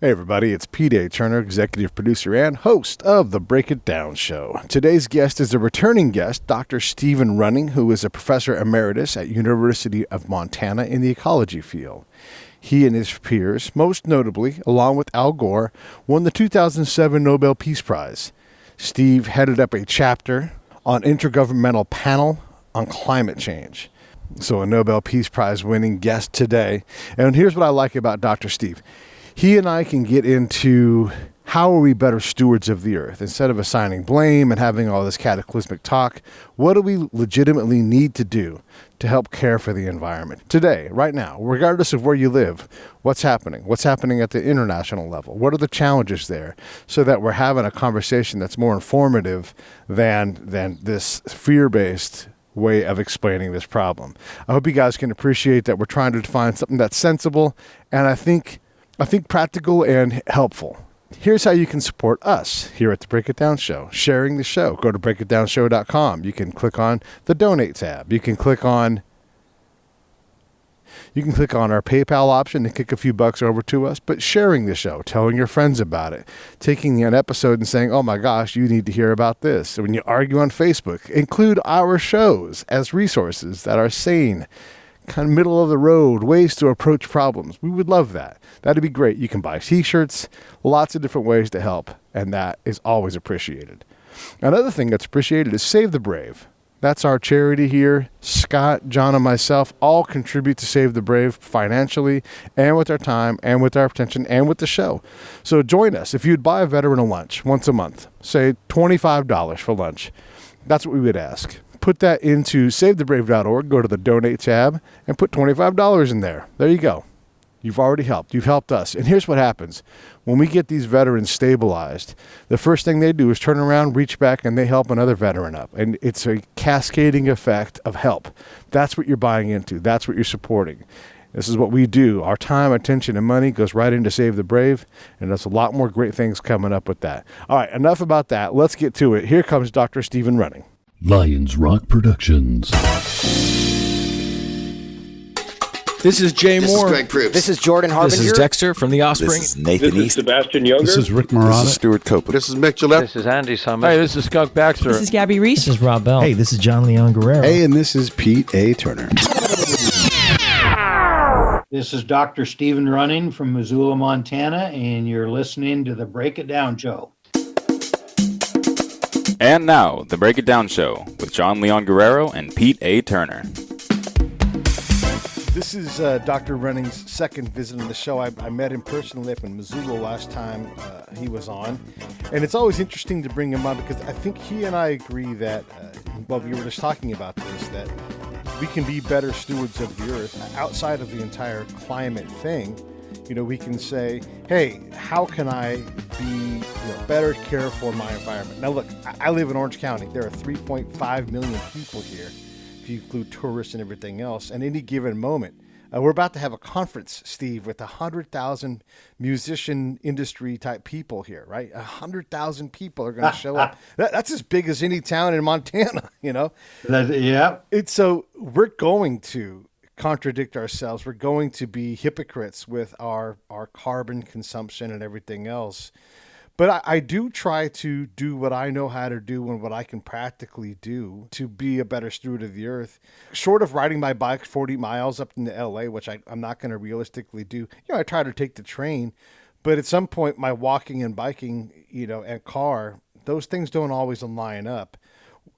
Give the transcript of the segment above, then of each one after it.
Hey everybody, it's Peteaturner, executive producer and host of the Break It Down Show. Today's guest is a returning guest, Dr. Stephen Running, who is a professor emeritus at University of Montana in the ecology field. He and his peers, most notably, along with Al Gore, won the 2007 Nobel Peace Prize. Steve headed up a chapter on Intergovernmental Panel on Climate Change. So a Nobel Peace Prize winning guest today. And here's what I like about Dr. Steve. He and I can get into how are we better stewards of the earth? Instead of assigning blame and having all this cataclysmic talk, what do we legitimately need to do to help care for the environment? Today, right now, regardless of where you live, what's happening? What's happening at the international level? What are the challenges there? So that we're having a conversation that's more informative than this fear-based way of explaining this problem. I hope you guys can appreciate that we're trying to define something that's sensible and I think practical and helpful. Here's how you can support us here at the Break It Down Show. Sharing the show. Go to breakitdownshow.com. You can click on the donate tab. You can click on our PayPal option to kick a few bucks over to us, but sharing the show, telling your friends about it, taking an episode and saying, oh my gosh, you need to hear about this. So when you argue on Facebook, include our shows as resources that are sane, kind of middle of the road, ways to approach problems. We would love that. That'd be great. You can buy t-shirts, lots of different ways to help, and that is always appreciated. Another thing that's appreciated is Save the Brave. That's our charity here. Scott, John, and myself all contribute to Save the Brave financially and with our time and with our attention and with the show. So join us. If you'd buy a veteran a lunch once a month, say $25 for lunch, that's what we would ask. Put that into savethebrave.org, go to the donate tab, and put $25 in there. There you go. You've already helped. You've helped us. And here's what happens. When we get these veterans stabilized, the first thing they do is turn around, reach back, and they help another veteran up. And it's a cascading effect of help. That's what you're buying into. That's what you're supporting. This is what we do. Our time, attention, and money goes right into Save the Brave, and there's a lot more great things coming up with that. All right, enough about that. Let's get to it. Here comes Dr. Stephen Running. Lions Rock Productions. This is Jay Moore. This is Greg Proops. This is Jordan Harbinger. This is Dexter from The Offspring. This is Nathan This East. is Sebastian Younger. This is Rick Marotta. This is Stuart Copeland. This is Mick Gillette. This is Andy Summers. Hey, this is Skunk Baxter. This is Gabby Reese. This is Rob Bell. Hey, this is jonleonguerrero. Hey, and this is Peteaturner. This is Dr. Stephen Running from Missoula, Montana, and you're listening to the Break It Down Show. And now, the Break It Down Show with jonleonguerrero and Peteaturner. This is Dr. Running's second visit on the show. I met him personally up in Missoula last time he was on. And it's always interesting to bring him on because I think he and I agree that, we were just talking about this, that we can be better stewards of the earth outside of the entire climate thing. You know, we can say, hey, how can I be better care for my environment? Now, look, I live in Orange County. There are 3.5 million people here, if you include tourists and everything else. And any given moment, we're about to have a conference, Steve, with 100,000 musician industry type people here, right? 100,000 people are going to show up. That's as big as any town in Montana, Yeah. So we're going to contradict ourselves. We're going to be hypocrites with our carbon consumption and everything else. But I do try to do what I know how to do and what I can practically do to be a better steward of the earth. Short of riding my bike 40 miles up into LA, which I'm not going to realistically do. I try to take the train, but at some point my walking and biking, and car, those things don't always line up.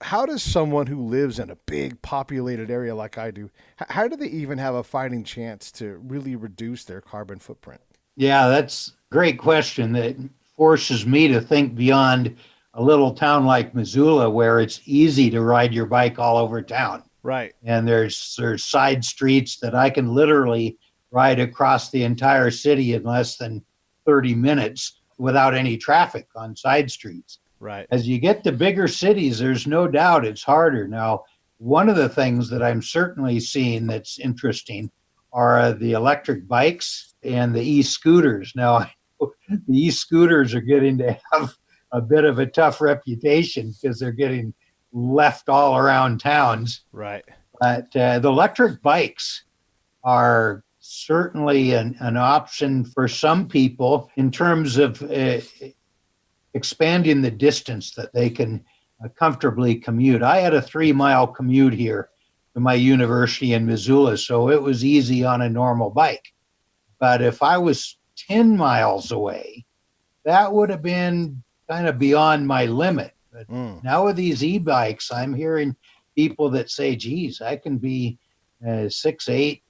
How does someone who lives in a big populated area like I do, how do they even have a fighting chance to really reduce their carbon footprint? Yeah, that's a great question that forces me to think beyond a little town like Missoula where it's easy to ride your bike all over town. Right. And there's side streets that I can literally ride across the entire city in less than 30 minutes without any traffic on side streets. Right. As you get to bigger cities, there's no doubt it's harder. Now, one of the things that I'm certainly seeing that's interesting are the electric bikes and the e-scooters. Now, the e-scooters are getting to have a bit of a tough reputation because they're getting left all around towns. Right. But the electric bikes are certainly an option for some people in terms of expanding the distance that they can comfortably commute. I had a 3-mile commute here to my university in Missoula, so it was easy on a normal bike. But if I was 10 miles away, that would have been kind of beyond my limit. But now with these e-bikes, I'm hearing people that say, geez, I can be 6, 8,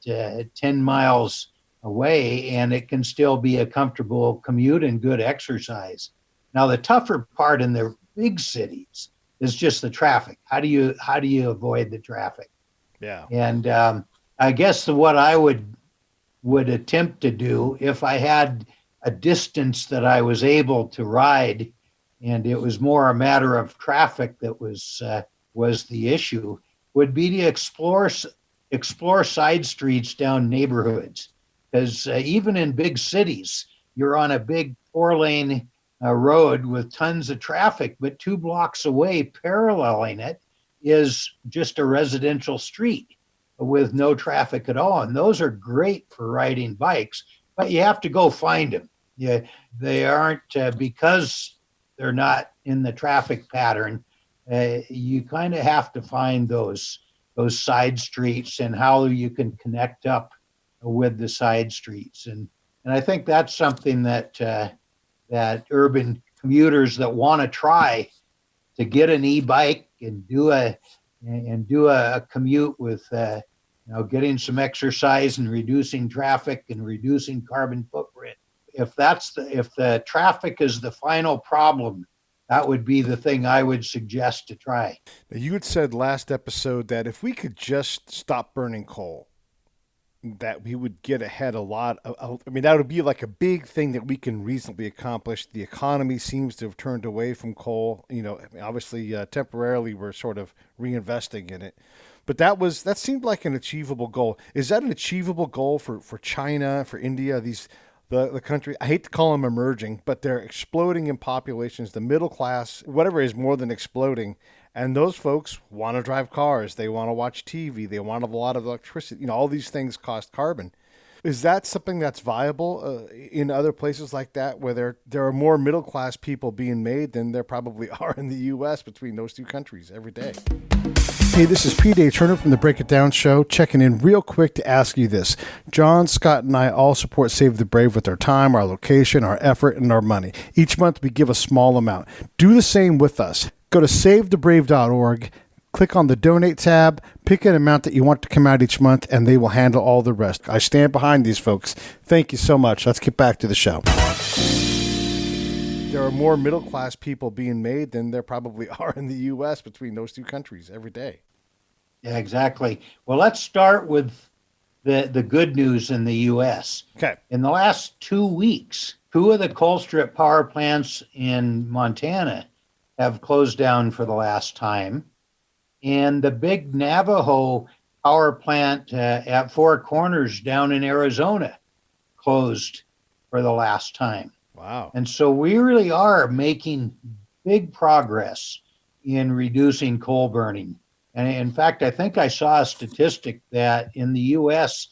10 miles away, and it can still be a comfortable commute and good exercise. Now, the tougher part in the big cities is just the traffic. How do you avoid the traffic? Yeah. And I guess what I would attempt to do if I had a distance that I was able to ride, and it was more a matter of traffic that was the issue, would be to explore side streets down neighborhoods. Because even in big cities, you're on a big 4-lane road with tons of traffic, but 2 blocks away, paralleling it, is just a residential street with no traffic at all. And those are great for riding bikes, but you have to go find them. Yeah, they aren't, because they're not in the traffic pattern, you kind of have to find those side streets and how you can connect up with the side streets. And I think that's something that urban commuters that want to try to get an e-bike and do a commute with getting some exercise and reducing traffic and reducing carbon footprint. If the traffic is the final problem, that would be the thing I would suggest to try. Now, you had said last episode that if we could just stop burning coal, that we would get ahead a lot. That would be like a big thing that we can reasonably accomplish. The economy seems to have turned away from coal. Obviously, temporarily, we're sort of reinvesting in it. But that seemed like an achievable goal. Is that an achievable goal for China, for India, the country? I hate to call them emerging, but they're exploding in populations. The middle class, whatever, is more than exploding. And those folks want to drive cars. They want to watch TV. They want a lot of electricity. All these things cost carbon. Is that something that's viable in other places like that, where there are more middle class people being made than there probably are in the U.S. between those two countries every day? Hey, this is Peteaturner from the Break It Down Show, checking in real quick to ask you this. John, Scott, and I all support Save the Brave with our time, our location, our effort, and our money. Each month we give a small amount. Do the same with us. Go to savethebrave.org, click on the donate tab, pick an amount that you want to come out each month, and they will handle all the rest. I stand behind these folks. Thank you so much. Let's get back to the show. There are more middle-class people being made than there probably are in the U.S. between those two countries every day. Yeah, exactly. Well, let's start with the good news in the U.S. Okay. In the last 2 weeks, 2 of the coal strip power plants in Montana have closed down for the last time. And the big Navajo power plant at Four Corners down in Arizona closed for the last time. Wow. And so we really are making big progress in reducing coal burning. And in fact, I think I saw a statistic that in the U.S.,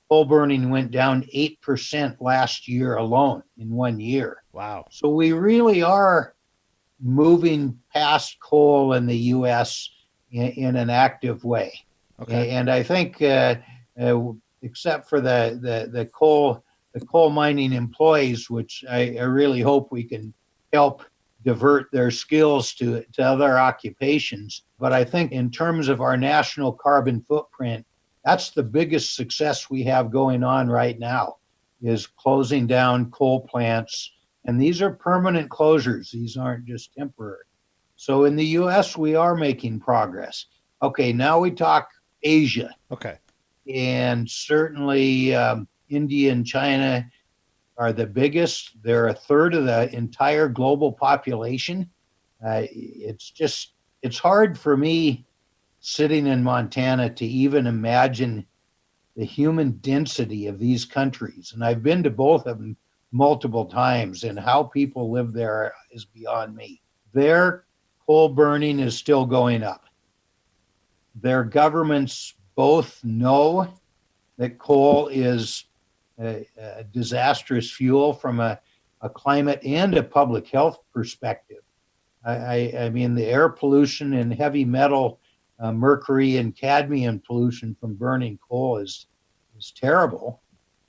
coal burning went down 8% last year alone in 1 year. Wow. So we really are moving past coal in the U.S. in an active way. Okay. And I think, except for the coal mining employees, which I really hope we can help divert their skills to other occupations. But I think in terms of our national carbon footprint, that's the biggest success we have going on right now, is closing down coal plants. And these are permanent closures. These aren't just temporary. So in the U.S., we are making progress. Okay, now we talk Asia. Okay. And certainly India and China are the biggest. They're a third of the entire global population. It's hard for me sitting in Montana to even imagine the human density of these countries. And I've been to both of them multiple times, and how people live there is beyond me. Their coal burning is still going up. Their governments both know that coal is a disastrous fuel from a climate and a public health perspective. I mean, the air pollution and heavy metal, mercury and cadmium pollution from burning coal is terrible.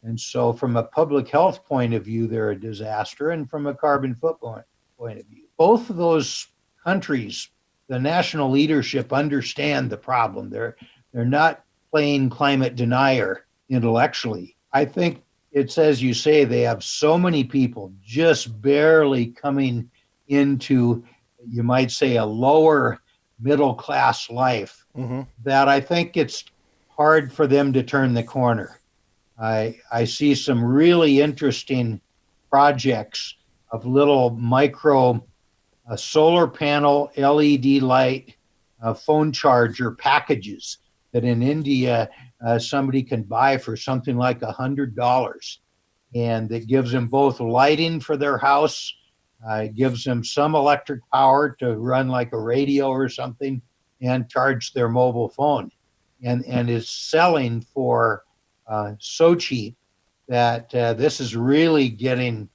And so from a public health point of view, they're a disaster. And from a carbon footprint point of view, both of those countries, the national leadership understand the problem. They're not playing climate denier intellectually. I think it's, as you say, they have so many people just barely coming into, you might say, a lower middle class life, that I think it's hard for them to turn the corner. I see some really interesting projects of little micro solar panel, LED light, phone charger packages that in India somebody can buy for something like $100. And it gives them both lighting for their house, it gives them some electric power to run like a radio or something, and charge their mobile phone. And is selling for so cheap that this is really getting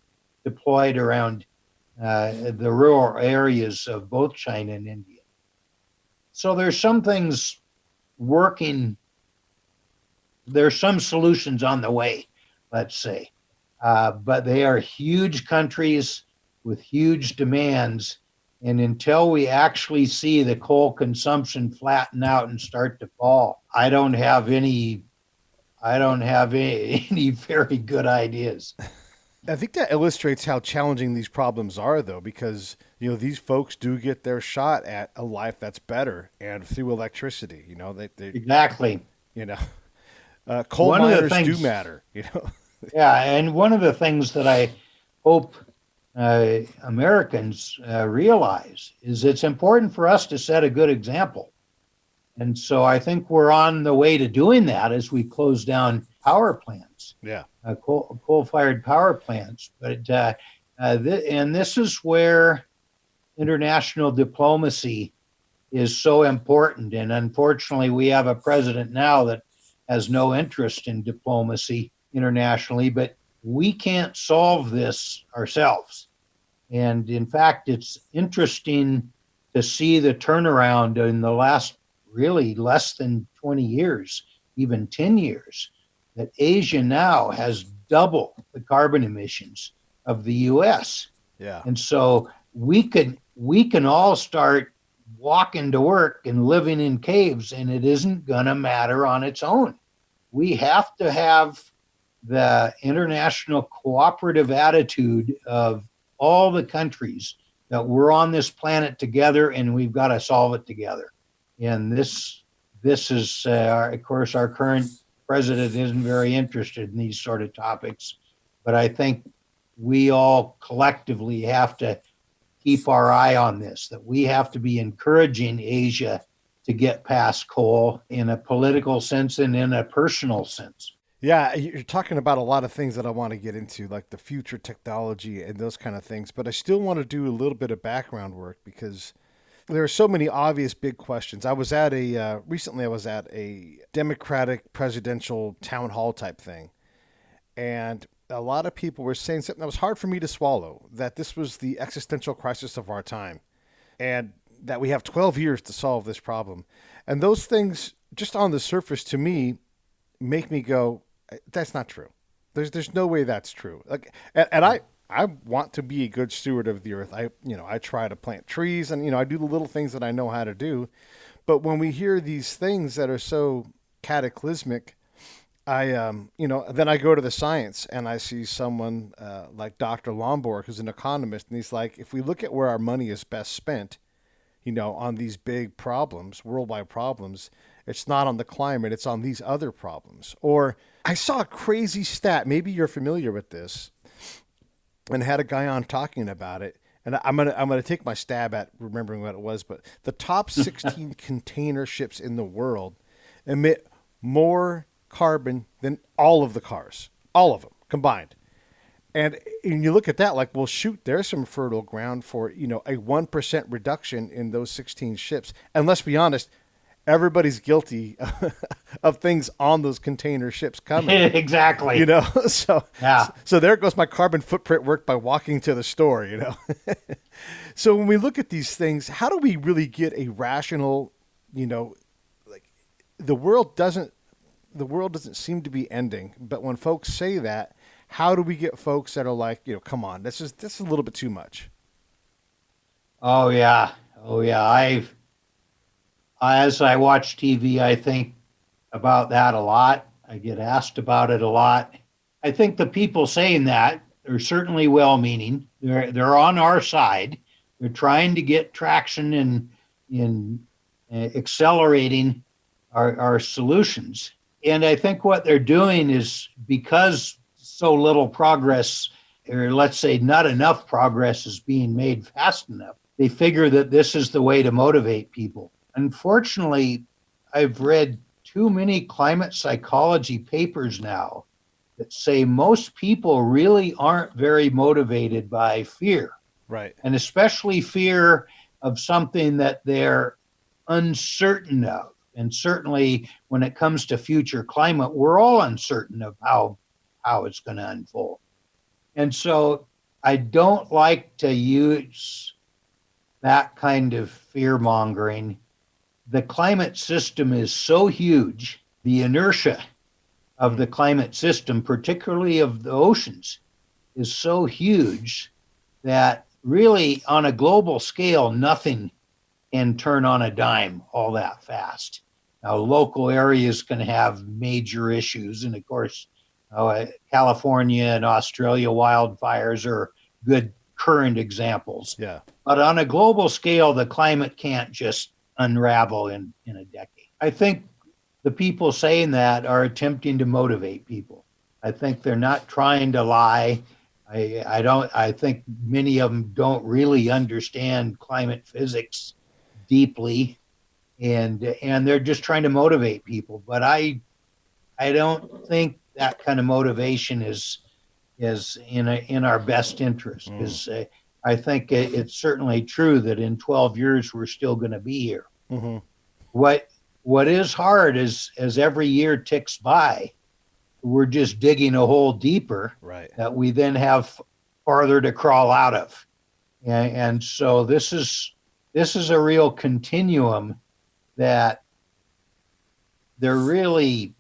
deployed around the rural areas of both China and India. So there's some things working. There's some solutions on the way, let's say. But they are huge countries with huge demands. And until we actually see the coal consumption flatten out and start to fall, I don't have any very good ideas. I think that illustrates how challenging these problems are, though, because, you know, these folks do get their shot at a life that's better and through electricity. You know, they Exactly. You know, coal miners do matter. You know. Yeah, and one of the things that I hope Americans realize is it's important for us to set a good example. And so I think we're on the way to doing that as we close down power plants. Yeah. Coal-fired power plants. But and this is where international diplomacy is so important. And unfortunately, we have a president now that has no interest in diplomacy internationally, but we can't solve this ourselves. And in fact, it's interesting to see the turnaround in the last really less than 20 years, even 10 years, that Asia now has double the carbon emissions of the US. Yeah. And so we can all start walking to work and living in caves, and it isn't gonna matter on its own. We have to have the international cooperative attitude of all the countries that we're on this planet together and we've got to solve it together. And this is, of course, our current president isn't very interested in these sort of topics, but I think we all collectively have to keep our eye on this, that we have to be encouraging Asia to get past coal in a political sense and in a personal sense. Yeah, you're talking about a lot of things that I want to get into, like the future technology and those kind of things, but I still want to do a little bit of background work because there are so many obvious big questions. Recently I was at a Democratic presidential town hall type thing, and a lot of people were saying something that was hard for me to swallow, that this was the existential crisis of our time, and that we have 12 years to solve this problem. And those things, just on the surface to me, make me go, that's not true. There's no way that's true. Like, and I want to be a good steward of the earth. I try to plant trees and, I do the little things that I know how to do. But when we hear these things that are so cataclysmic, then I go to the science and I see someone like Dr. Lomborg, who's an economist, and he's like, if we look at where our money is best spent, on these big problems, worldwide problems, it's not on the climate, it's on these other problems. Or I saw a crazy stat, maybe you're familiar with this, and had a guy on talking about it. And I'm gonna take my stab at remembering what it was, but the top 16 container ships in the world emit more carbon than all of the cars, all of them combined. And you look at that like, well, shoot, there's some fertile ground for, a 1% reduction in those 16 ships. And let's be honest, everybody's guilty of things on those container ships coming. Exactly. You know, so Yeah. so there goes my carbon footprint work by walking to the store, you know. So when we look at these things, how do we really get a rational, you know, like the world doesn't seem to be ending, but when folks say that, how do we get folks that are like, you know, come on, this is a little bit too much? Oh yeah. Oh yeah. As I watch TV, I think about that a lot. I get asked about it a lot. I think the people saying that are certainly well-meaning. They're on our side. They're trying to get traction in accelerating our solutions. And I think what they're doing is because so little progress, or let's say not enough progress, is being made fast enough, they figure that this is the way to motivate people. Unfortunately, I've read too many climate psychology papers now that say most people really aren't very motivated by fear. Right. And especially fear of something that they're uncertain of. And certainly when it comes to future climate, we're all uncertain of how it's going to unfold. And so I don't like to use that kind of fear mongering. The climate system is so huge, the inertia of the climate system, particularly of the oceans, is so huge that really on a global scale, nothing can turn on a dime all that fast. Now, local areas can have major issues. And of course, California and Australia wildfires are good current examples. Yeah. But on a global scale, the climate can't just unravel in a decade. I think the people saying that are attempting to motivate people. I think they're not trying to lie. I think many of them don't really understand climate physics deeply, and they're just trying to motivate people. But I don't think that kind of motivation is in our best interest, because I think it's certainly true that in 12 years we're still going to be here. Mm-hmm. What is hard is as every year ticks by, we're just digging a hole deeper, Right, that we then have farther to crawl out of. And so this is a real continuum that there really,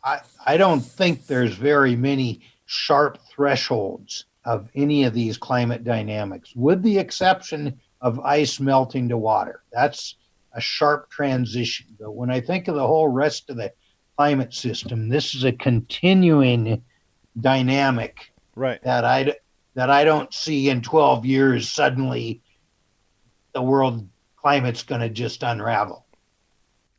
I don't think there's very many sharp thresholds of any of these climate dynamics, with the exception of ice melting to water. That's a sharp transition. But when I think of the whole rest of the climate system, this is a continuing dynamic, right. that I don't see in 12 years suddenly the world climate's going to just unravel.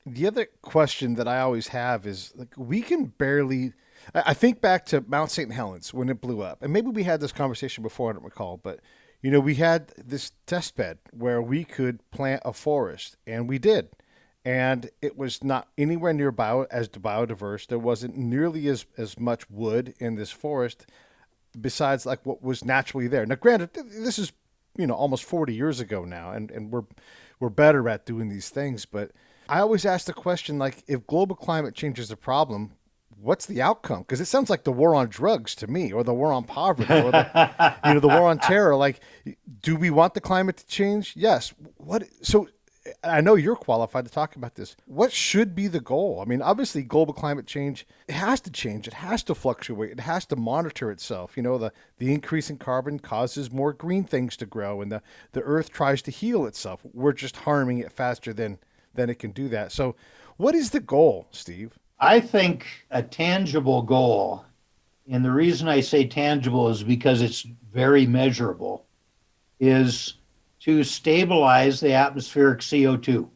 The other question that I always have is, like, we can barely. I think back to Mount St. Helens when it blew up, and maybe we had this conversation before, I don't recall, but you know, we had this test bed where we could plant a forest, and we did. And it was not anywhere near as biodiverse. There wasn't nearly as much wood in this forest besides like what was naturally there. Now, granted, this is, you know, almost 40 years ago now, and we're better at doing these things. But I always ask the question, like, if global climate change is a problem, what's the outcome? Because it sounds like the war on drugs to me, or the war on poverty, or the the war on terror. Like, do we want the climate to change? Yes. So I know you're qualified to talk about this. What should be the goal? I mean, obviously, global climate change, it has to change. It has to fluctuate. It has to monitor itself. You know, the increase in carbon causes more green things to grow, and the earth tries to heal itself. We're just harming it faster than it can do that. So what is the goal, Steve? I think a tangible goal, and the reason I say tangible is because it's very measurable, is to stabilize the atmospheric CO2. You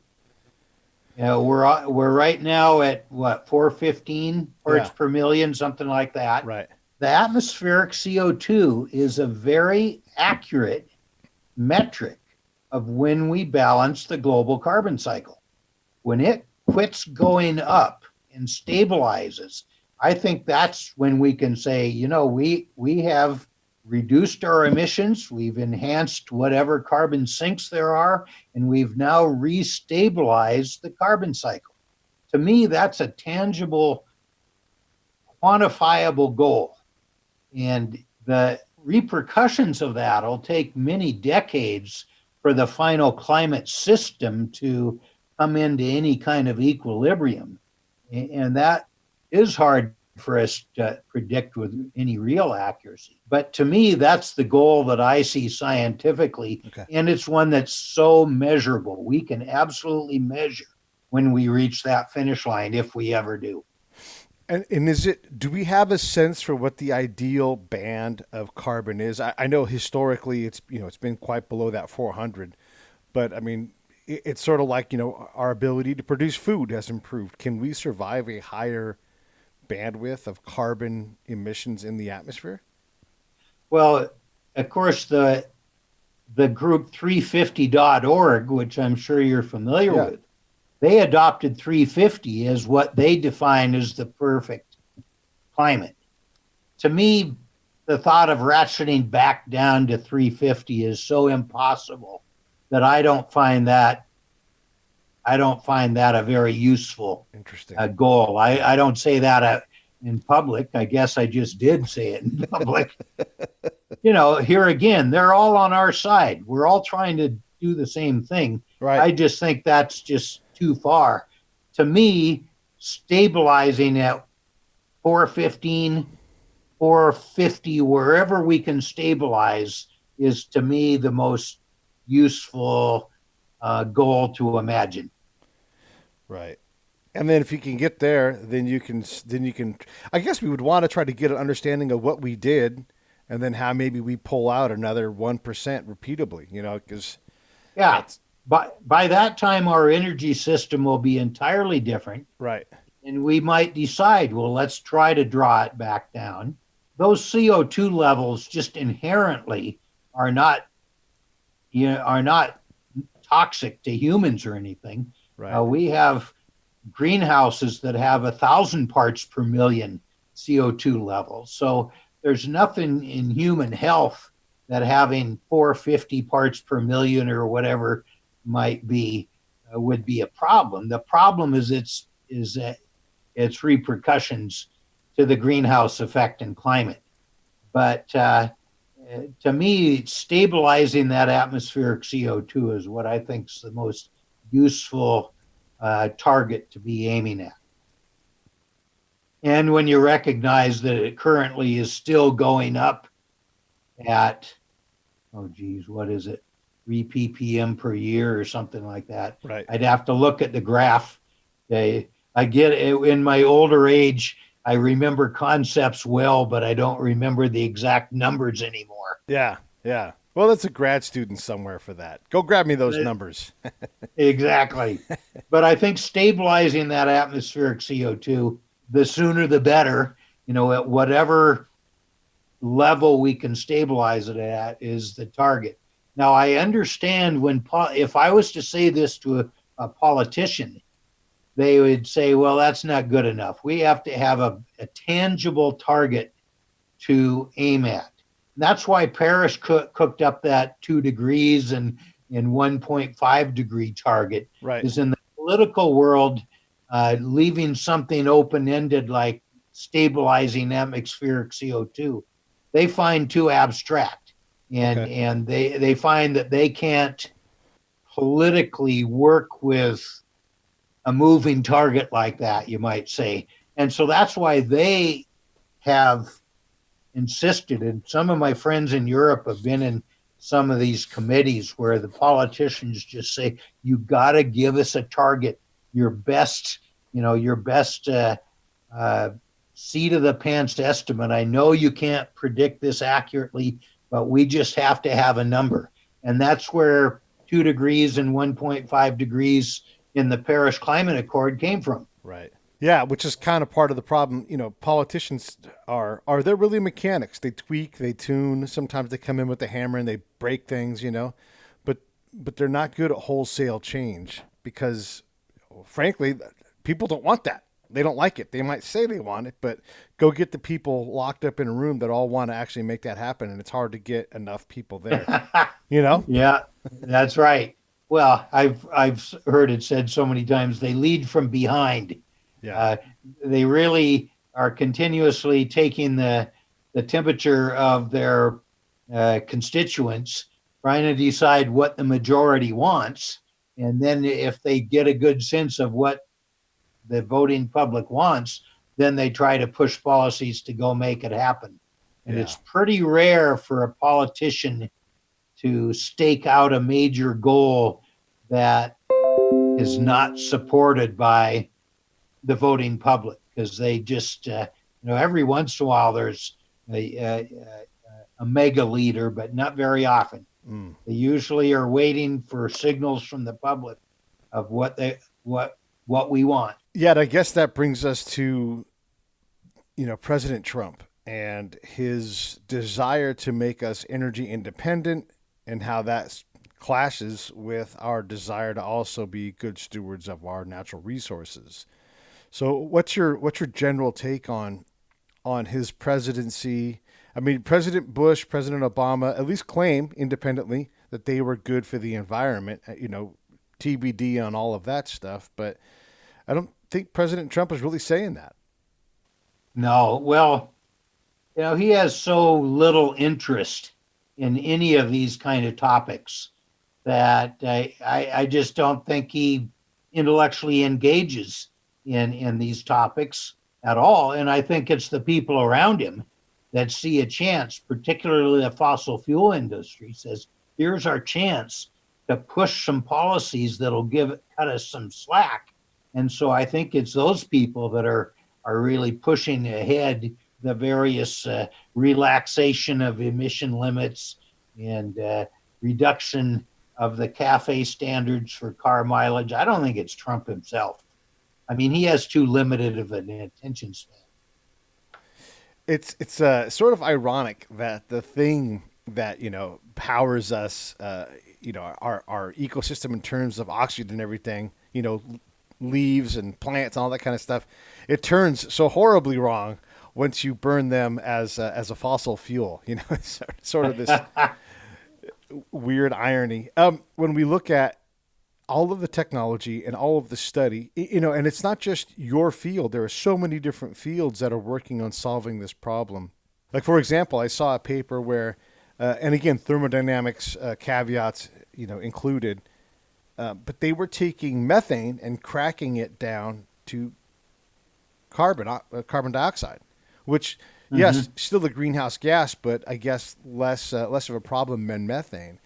know, we're right now at what, 415 parts per million, something like that. Right. The atmospheric CO2 is a very accurate metric of when we balance the global carbon cycle. When it quits going up and stabilizes, I think that's when we can say, you know, we have reduced our emissions, we've enhanced whatever carbon sinks there are, and we've now restabilized the carbon cycle. To me, that's a tangible, quantifiable goal. And the repercussions of that will take many decades for the final climate system to come into any kind of equilibrium. And that is hard for us to predict with any real accuracy. But to me, that's the goal that I see scientifically. Okay. And it's one that's so measurable. We can absolutely measure when we reach that finish line, if we ever do. And do we have a sense for what the ideal band of carbon is? I know historically it's been quite below that 400, but I mean, it's sort of like, our ability to produce food has improved. Can we survive a higher bandwidth of carbon emissions in the atmosphere? Well, of course, the group 350.org, which I'm sure you're familiar with, they adopted 350 as what they define as the perfect climate. To me, the thought of ratcheting back down to 350 is so impossible that I don't find that a very useful goal. I don't say that in public. I guess I just did say it in public. Here again, they're all on our side. We're all trying to do the same thing. Right. I just think that's just too far. To me, stabilizing at 415, 450, wherever we can stabilize is, to me, the most useful goal to imagine. Right. And then if you can get there, then you can, I guess we would want to try to get an understanding of what we did and then how maybe we pull out another 1% repeatably, because. Yeah. By that time, our energy system will be entirely different. Right. And we might decide, well, let's try to draw it back down. Those CO2 levels just inherently are not toxic to humans or anything. Right. We have greenhouses that have 1,000 parts per million CO2 levels. So there's nothing in human health that having 450 parts per million or whatever might be would be a problem. The problem is its repercussions to the greenhouse effect and climate. But to me, stabilizing that atmospheric CO2 is what I think is the most useful target to be aiming at. And when you recognize that it currently is still going up at, what is it? 3 ppm per year or something like that. Right. I'd have to look at the graph. I get it, in my older age, I remember concepts well, but I don't remember the exact numbers anymore. Yeah. Yeah. Well, that's a grad student somewhere for that. Go grab me those numbers. Exactly. But I think stabilizing that atmospheric CO2, the sooner the better, at whatever level we can stabilize it at is the target. Now, I understand if I was to say this to a politician, they would say, well, that's not good enough. We have to have a tangible target to aim at. And that's why Paris cooked up that 2 degrees and 1.5 degree target. Right. Is in the political world, leaving something open-ended like stabilizing atmospheric CO2, they find too abstract. And they find that they can't politically work with a moving target like that, you might say. And so that's why they have insisted, and some of my friends in Europe have been in some of these committees where the politicians just say, you got to give us a target, your best seat of the pants estimate. I know you can't predict this accurately, but we just have to have a number. And that's where 2 degrees and 1.5 degrees in the Paris Climate Accord came from. Right. Yeah, which is kind of part of the problem. Politicians are they really mechanics? They tweak, they tune. Sometimes they come in with the hammer and they break things, but they're not good at wholesale change because, frankly, people don't want that. They don't like it. They might say they want it, but go get the people locked up in a room that all want to actually make that happen, and it's hard to get enough people there. You know? Yeah, that's right. Well, I've heard it said so many times, they lead from behind. Yeah. They really are continuously taking the temperature of their constituents, trying to decide what the majority wants. And then if they get a good sense of what the voting public wants, then they try to push policies to go make it happen. And it's pretty rare for a politician to stake out a major goal that is not supported by the voting public, because they just, every once in a while there's a mega leader, but not very often. They usually are waiting for signals from the public of what we want. Yeah, and I guess that brings us to, President Trump and his desire to make us energy independent, and how that clashes with our desire to also be good stewards of our natural resources. So what's your general take on his presidency? I mean, President Bush, President Obama at least claim independently that they were good for the environment, TBD on all of that stuff, but I don't think President Trump is really saying that. No, well, he has so little interest in any of these kind of topics that I just don't think he intellectually engages in these topics at all. And I think it's the people around him that see a chance, particularly the fossil fuel industry, says, here's our chance to push some policies that'll cut us some slack. And so I think it's those people that are really pushing ahead the various relaxation of emission limits and reduction of the CAFE standards for car mileage. I don't think it's Trump himself. I mean, he has too limited of an attention span. It's sort of ironic that the thing that powers us, our ecosystem in terms of oxygen and everything, leaves and plants and all that kind of stuff, it turns so horribly wrong once you burn them as a fossil fuel. It's sort of this weird irony. When we look at all of the technology and all of the study, and it's not just your field. There are so many different fields that are working on solving this problem. Like, for example, I saw a paper where, and again, thermodynamics caveats, included, but they were taking methane and cracking it down to carbon dioxide, which, yes, still a greenhouse gas, but I guess less of a problem than methane.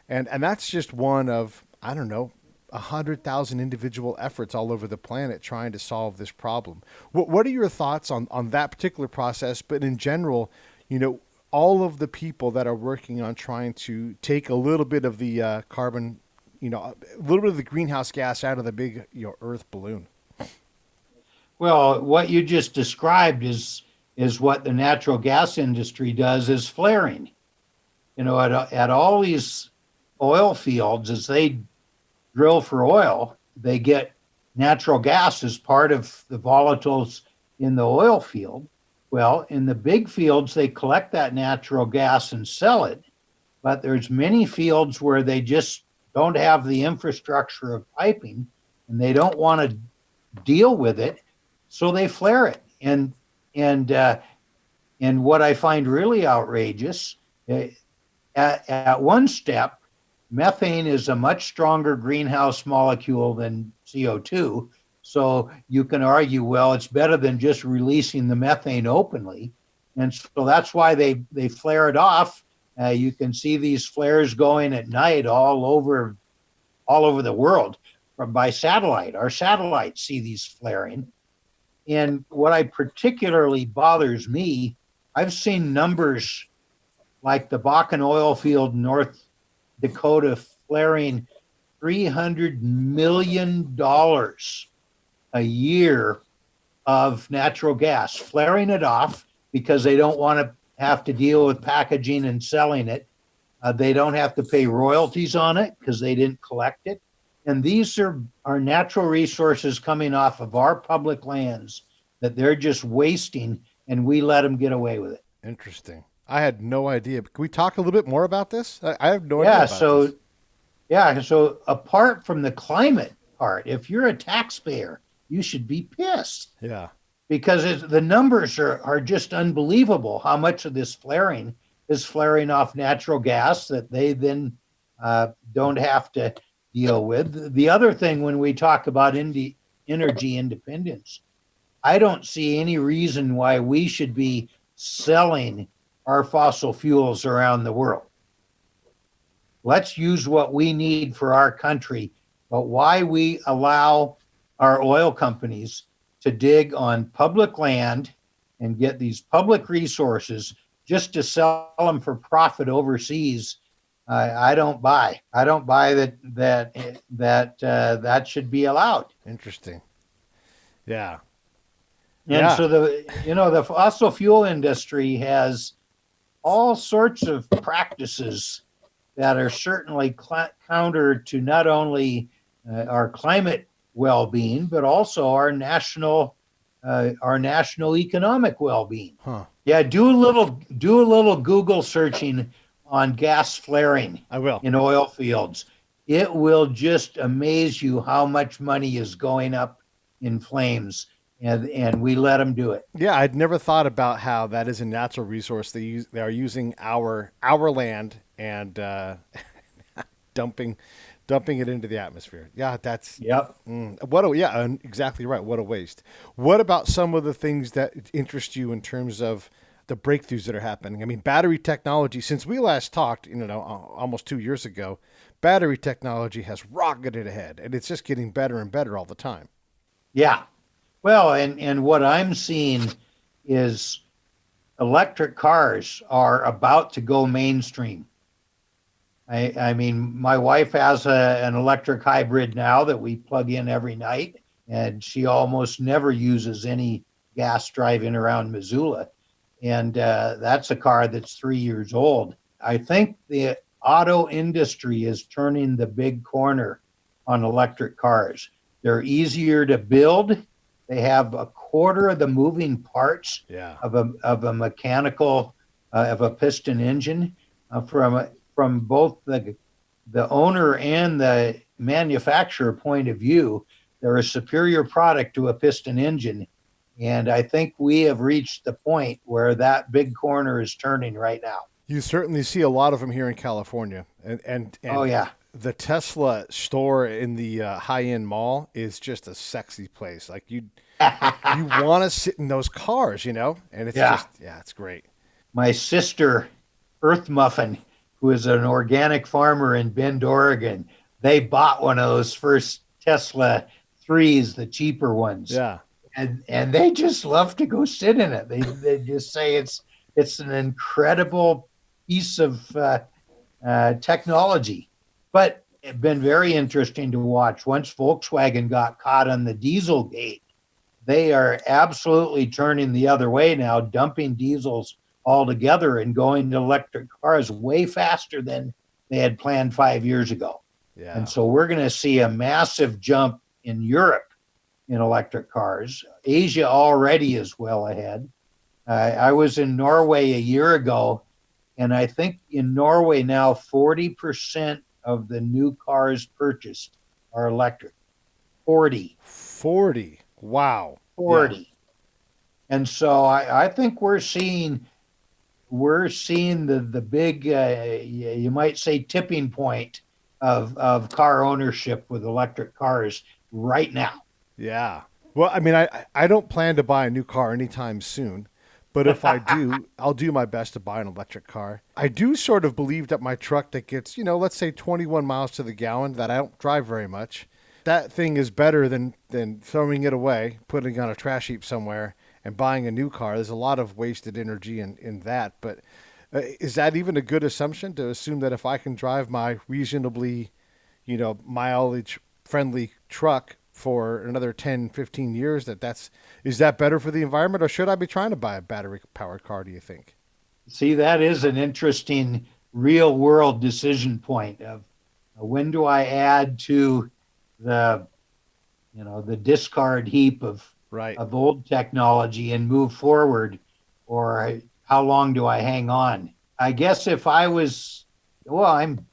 And that's just one of, 100,000 individual efforts all over the planet trying to solve this problem. What are your thoughts on that particular process, but in general, all of the people that are working on trying to take a little bit of the carbon, a little bit of the greenhouse gas out of the big, Earth balloon? Well, what you just described is what the natural gas industry does, is flaring. At all these oil fields, as they drill for oil, they get natural gas as part of the volatiles in the oil field. Well, in the big fields, they collect that natural gas and sell it. But there's many fields where they just don't have the infrastructure of piping, and they don't want to deal with it, so they flare it. And what I find really outrageous, at one step, methane is a much stronger greenhouse molecule than CO2. So you can argue, well, it's better than just releasing the methane openly. And so that's why they flare it off. You can see these flares going at night all over the world by satellite. Our satellites see these flaring. And what particularly bothers me, I've seen numbers like the Bakken oil field in North Dakota flaring $300 million a year of natural gas, flaring it off because they don't want to have to deal with packaging and selling it. They don't have to pay royalties on it because they didn't collect it. And these are natural resources coming off of our public lands that they're just wasting, and we let them get away with it. Interesting. I had no idea. Can we talk a little bit more about this? I have no idea Yeah, about so this. so apart from the climate part, if you're a taxpayer, you should be pissed Yeah. because the numbers are just unbelievable. How much of this flaring is flaring off natural gas that they then don't have to deal with. The other thing, when we talk about energy independence, I don't see any reason why we should be selling our fossil fuels around the world. Let's use what we need for our country, but why we allow our oil companies to dig on public land and get these public resources just to sell them for profit overseas, I don't buy. I don't buy that should be allowed. Interesting. Yeah. And so the fossil fuel industry has all sorts of practices that are certainly counter to not only our climate well-being, but also our national economic well-being. Huh. Yeah, do a little Google searching on gas flaring. I will. In oil fields. It will just amaze you how much money is going up in flames, and we let them do it. Yeah, I'd never thought about how that is a natural resource. They are using our land and dumping it into the atmosphere. Yeah, that's Yep. Exactly right. What a waste. What about some of the things that interest you in terms of the breakthroughs that are happening? I mean, battery technology. Since we last talked, almost 2 years ago, battery technology has rocketed ahead, and it's just getting better and better all the time. Yeah. Well, and what I'm seeing is electric cars are about to go mainstream. I mean, my wife has an electric hybrid now that we plug in every night, and she almost never uses any gas driving around Missoula. And that's a car that's 3 years old. I think the auto industry is turning the big corner on electric cars. They're easier to build. They have a quarter of the moving parts of a mechanical of a piston engine. From both the owner and the manufacturer point of view, they're a superior product to a piston engine. And I think we have reached the point where that big corner is turning right now. You certainly see a lot of them here in California. And oh, yeah. The Tesla store in the high-end mall is just a sexy place. Like you want to sit in those cars, and it's it's great. My sister, Earth Muffin, who is an organic farmer in Bend, Oregon, they bought one of those first Tesla 3s, the cheaper ones. Yeah. And they just love to go sit in it. They just say it's an incredible piece of technology. But it's been very interesting to watch. Once Volkswagen got caught on the Dieselgate, they are absolutely turning the other way now, dumping diesels altogether and going to electric cars way faster than they had planned 5 years ago. Yeah. And so we're going to see a massive jump in Europe in electric cars. Asia already is well ahead. I was in Norway a year ago, and I think in Norway now 40% of the new cars purchased are electric. 40. Wow. 40. Yeah. And so I think we're seeing the big, you might say, tipping point of car ownership with electric cars right now. Yeah. Well, I mean, I don't plan to buy a new car anytime soon, but if I do, I'll do my best to buy an electric car. I do sort of believe that my truck that gets, let's say 21 miles to the gallon, that I don't drive very much, that thing is better than throwing it away, putting it on a trash heap somewhere, and buying a new car. There's a lot of wasted energy in that, but is that even a good assumption to assume that if I can drive my reasonably, mileage-friendly truck for another 10, 15 years, is that better for the environment, or should I be trying to buy a battery-powered car, do you think? See, that is an interesting real-world decision point of when do I add to the the discard heap Right. of old technology and move forward, or how long do I hang on? I guess if I was, well, I'm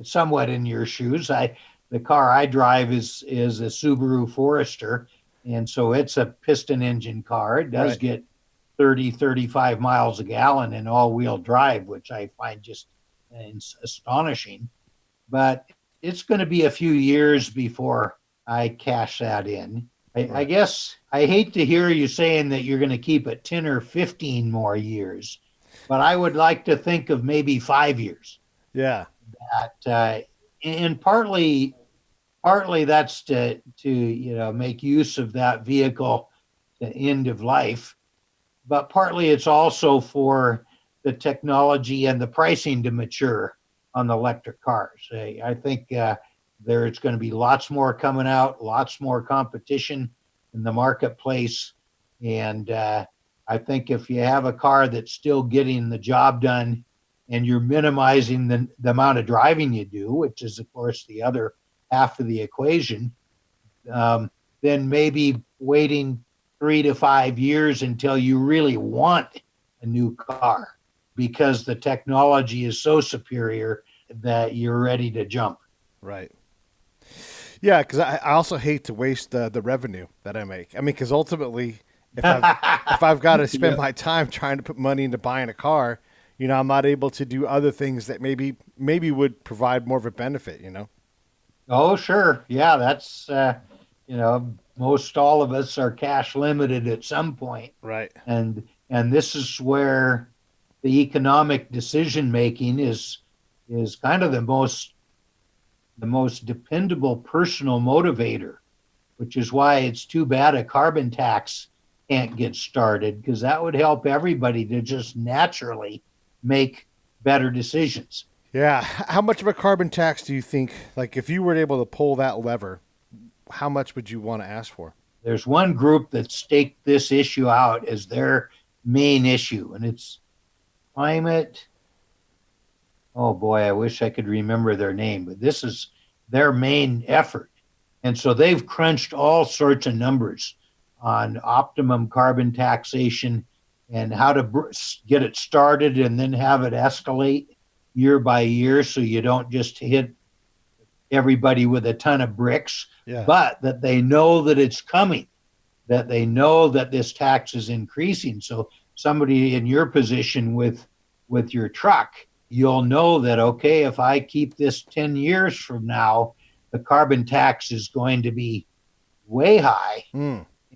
somewhat in your shoes. The car I drive is a Subaru Forester, and so it's a piston engine car. It does Right. get 35 miles a gallon in all-wheel drive, which I find just astonishing. But it's going to be a few years before I cash that in. I Right. guess I hate to hear you saying that you're going to keep it 10 or 15 more years, but I would like to think of maybe 5 years. Yeah. And partly that's to make use of that vehicle to end of life, but partly it's also for the technology and the pricing to mature on the electric cars. I think there's going to be lots more coming out, lots more competition in the marketplace, and I think if you have a car that's still getting the job done and you're minimizing the amount of driving you do, which is, of course, the other half of the equation, then maybe waiting 3 to 5 years until you really want a new car because the technology is so superior that you're ready to jump. Right. Yeah, because I also hate to waste the revenue that I make. I mean, because ultimately, if I've got to spend my time trying to put money into buying a car, I'm not able to do other things that maybe would provide more of a benefit. Oh, sure. Yeah, that's, most all of us are cash limited at some point. Right. And this is where the economic decision making is kind of the most dependable personal motivator, which is why it's too bad a carbon tax can't get started, because that would help everybody to just naturally make better decisions. Yeah. How much of a carbon tax do you think, like if you were able to pull that lever, how much would you want to ask for? There's one group that staked this issue out as their main issue, and it's climate. Oh boy, I wish I could remember their name, but this is their main effort. And so they've crunched all sorts of numbers on optimum carbon taxation and how to get it started and then have it escalate year by year so you don't just hit everybody with a ton of bricks, but that they know that it's coming, that they know that this tax is increasing. So somebody in your position with your truck, you'll know that, okay, if I keep this 10 years from now, the carbon tax is going to be way high.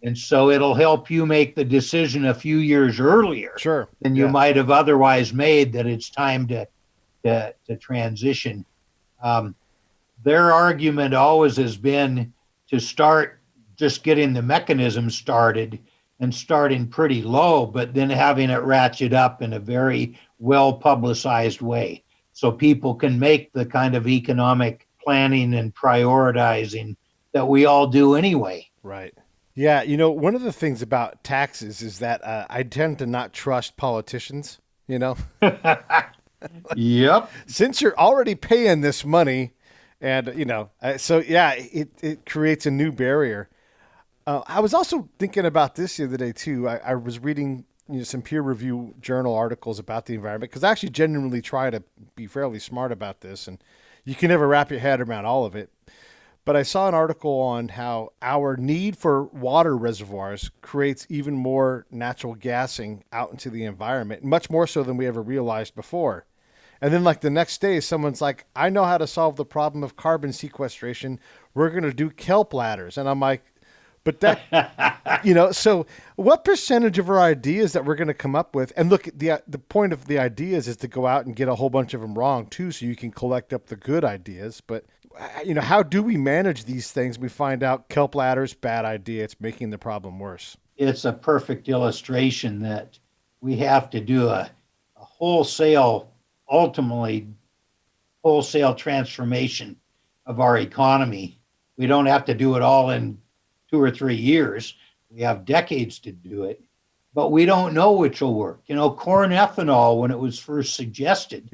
And so it'll help you make the decision a few years earlier than you might have otherwise made, that it's time to transition. Their argument always has been to start just getting the mechanism started and starting pretty low, but then having it ratchet up in a very well-publicized way so people can make the kind of economic planning and prioritizing that we all do anyway. Right. Yeah. One of the things about taxes is that I tend to not trust politicians, Yep. Since you're already paying this money and, it creates a new barrier. I was also thinking about this the other day too. I was reading some peer review journal articles about the environment because I actually genuinely try to be fairly smart about this, and you can never wrap your head around all of it. But I saw an article on how our need for water reservoirs creates even more natural gassing out into the environment, much more so than we ever realized before. And then like the next day, someone's like, I know how to solve the problem of carbon sequestration. We're going to do kelp ladders. And I'm like, but that, so what percentage of our ideas that we're going to come up with? And look, the point of the ideas is to go out and get a whole bunch of them wrong too, so you can collect up the good ideas. But, how do we manage these things? We find out kelp ladders, bad idea. It's making the problem worse. It's a perfect illustration that we have to do a wholesale transformation of our economy. We don't have to do it all in 2 or 3 years. We have decades to do it, but we don't know which will work. Corn ethanol, when it was first suggested,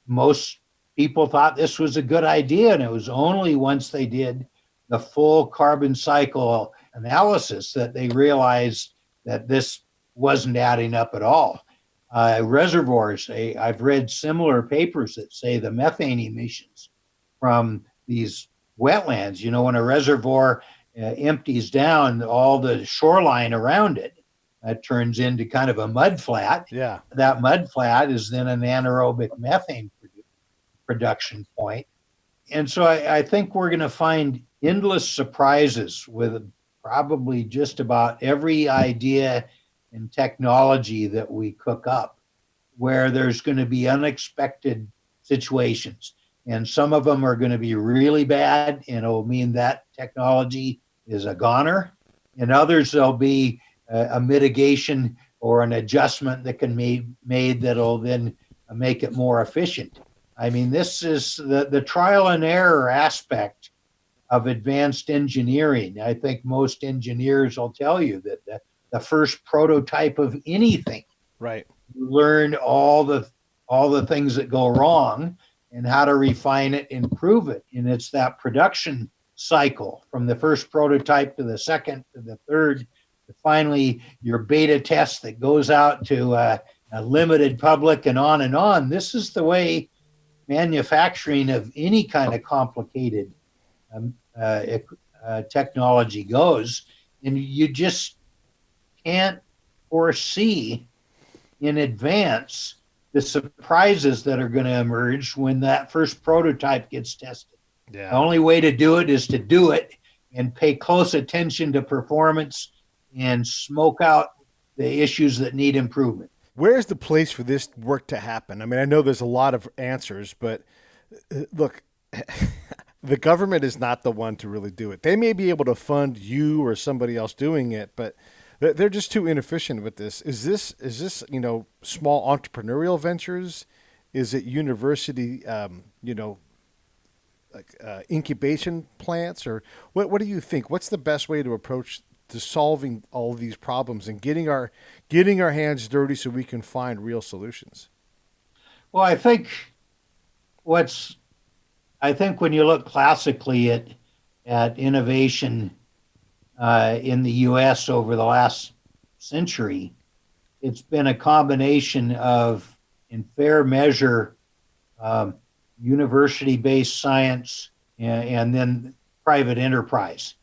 most people thought this was a good idea. And it was only once they did the full carbon cycle analysis that they realized that this wasn't adding up at all. Reservoirs, I've read similar papers that say the methane emissions from these wetlands, when a reservoir empties down, all the shoreline around it turns into kind of a mud flat. Yeah. That mud flat is then an anaerobic methane production point. And so I think we're going to find endless surprises with probably just about every idea and technology that we cook up, where there's going to be unexpected situations. And some of them are going to be really bad, and it'll mean that technology is a goner. And others, there'll be a mitigation or an adjustment that can be made that'll then make it more efficient. I mean, this is the trial and error aspect of advanced engineering. I think most engineers will tell you that the first prototype of anything, Right. you learn all the things that go wrong and how to refine it, improve it. And it's that production cycle from the first prototype to the second to the third to finally your beta test that goes out to a limited public and on and on. This is the way manufacturing of any kind of complicated technology goes. And you just can't foresee in advance the surprises that are going to emerge when that first prototype gets tested. Yeah. The only way to do it is to do it and pay close attention to performance and smoke out the issues that need improvement. Where's the place for this work to happen? I mean, I know there's a lot of answers, but look, the government is not the one to really do it. They may be able to fund you or somebody else doing it, but they're just too inefficient with this. Is this small entrepreneurial ventures? Is it university, incubation plants, or what do you think? What's the best way to approach to solving all of these problems and getting our hands dirty so we can find real solutions? Well, I think when you look classically at innovation in the U.S. over the last century, it's been a combination of, in fair measure, university-based science and then private enterprise.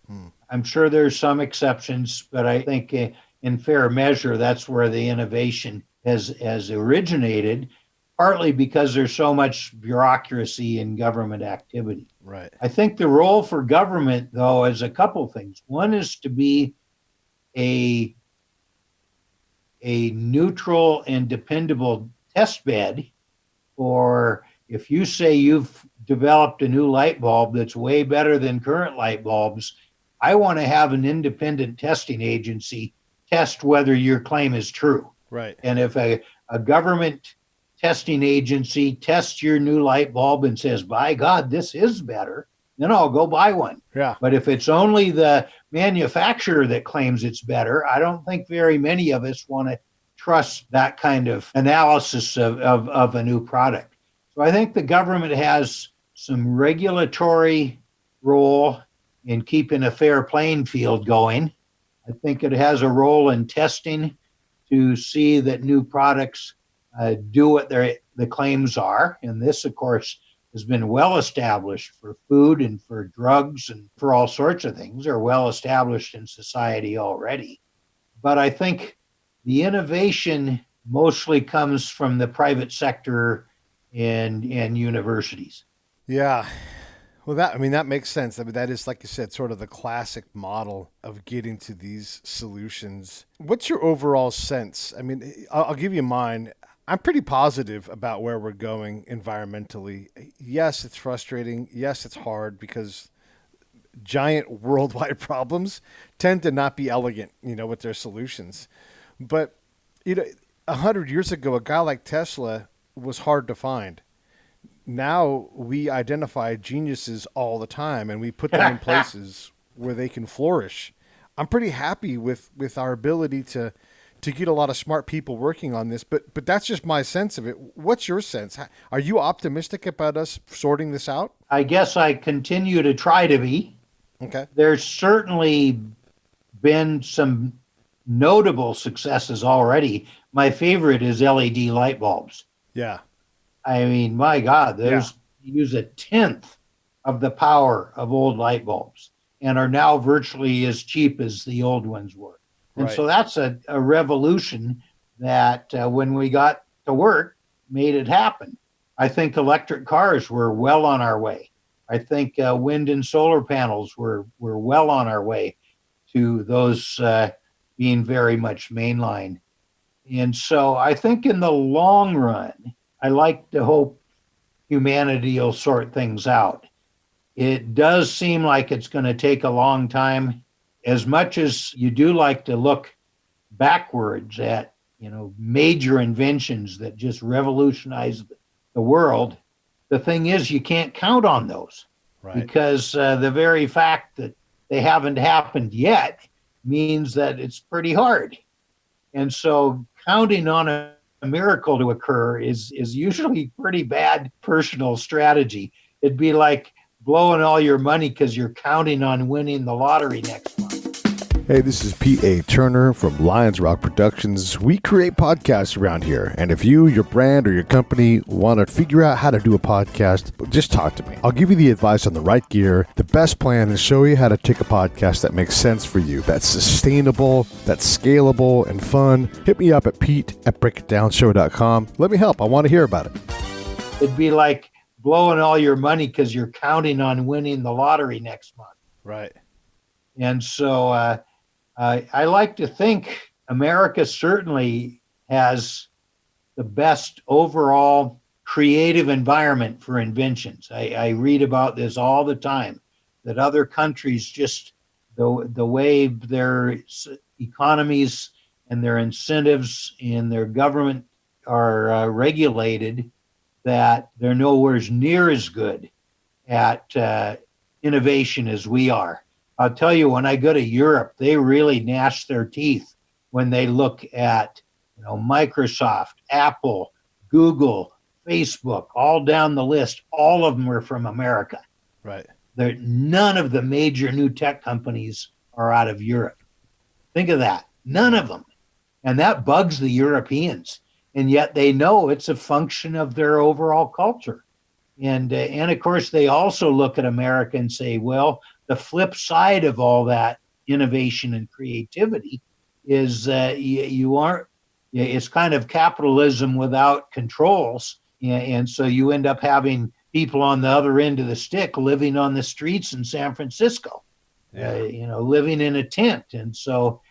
I'm sure there's some exceptions, but I think in fair measure, that's where the innovation has originated, partly because there's so much bureaucracy in government activity. Right. I think the role for government, though, is a couple things. One is to be a neutral and dependable test bed for, if you say you've developed a new light bulb that's way better than current light bulbs, I want to have an independent testing agency test whether your claim is true. Right. And if a government testing agency tests your new light bulb and says, by God, this is better, then I'll go buy one. Yeah. But if it's only the manufacturer that claims it's better, I don't think very many of us want to trust that kind of analysis of a new product. So I think the government has some regulatory role in keeping a fair playing field going. I think it has a role in testing to see that new products do what the claims are. And this, of course, has been well established for food and for drugs and for all sorts of things. They're well established in society already. But I think the innovation mostly comes from the private sector and universities. Yeah. Well, that makes sense. I mean, that is, like you said, sort of the classic model of getting to these solutions. What's your overall sense? I mean, I'll give you mine. I'm pretty positive about where we're going environmentally. Yes, it's frustrating. Yes, it's hard because giant worldwide problems tend to not be elegant, with their solutions. But, 100 years ago, a guy like Tesla was hard to find. Now we identify geniuses all the time and we put them in places where they can flourish. I'm pretty happy with our ability to get a lot of smart people working on this, but that's just my sense of it. What's your sense? Are you optimistic about us sorting this out? I guess I continue to try to be. Okay. There's certainly been some notable successes already. My favorite is LED light bulbs. Yeah. I mean, my God, Yeah. those use a tenth of the power of old light bulbs and are now virtually as cheap as the old ones were. And Right. so that's a revolution that when we got to work, made it happen. I think electric cars were well on our way. I think wind and solar panels were well on our way to those being very much mainline. And so I think in the long run, I like to hope humanity will sort things out. It does seem like it's going to take a long time. As much as you do like to look backwards at, major inventions that just revolutionize the world, the thing is you can't count on those. Right. Because the very fact that they haven't happened yet means that it's pretty hard. And so counting on a miracle to occur is usually pretty bad personal strategy. It'd be like blowing all your money because you're counting on winning the lottery next month. Hey, this is Peteaturner from Lions Rock Productions. We create podcasts around here, and if you, your brand, or your company want to figure out how to do a podcast, just talk to me. I'll give you the advice on the right gear, the best plan, and show you how to take a podcast that makes sense for you, that's sustainable, that's scalable, and fun. Hit me up at pete@breakitdownshow.com. Let me help. I want to hear about it. It'd be like blowing all your money because you're counting on winning the lottery next month. Right. And so I like to think America certainly has the best overall creative environment for inventions. I read about this all the time, that other countries just, the way their economies and their incentives and their government are regulated, that they're nowhere near as good at innovation as we are. I'll tell you, when I go to Europe, they really gnash their teeth when they look at, Microsoft, Apple, Google, Facebook, all down the list. All of them are from America. Right. None of the major new tech companies are out of Europe. Think of that. None of them. And that bugs the Europeans. And yet they know it's a function of their overall culture. And of course, they also look at America and say, well, the flip side of all that innovation and creativity is it's kind of capitalism without controls. And so you end up having people on the other end of the stick living on the streets in San Francisco, living in a tent. And so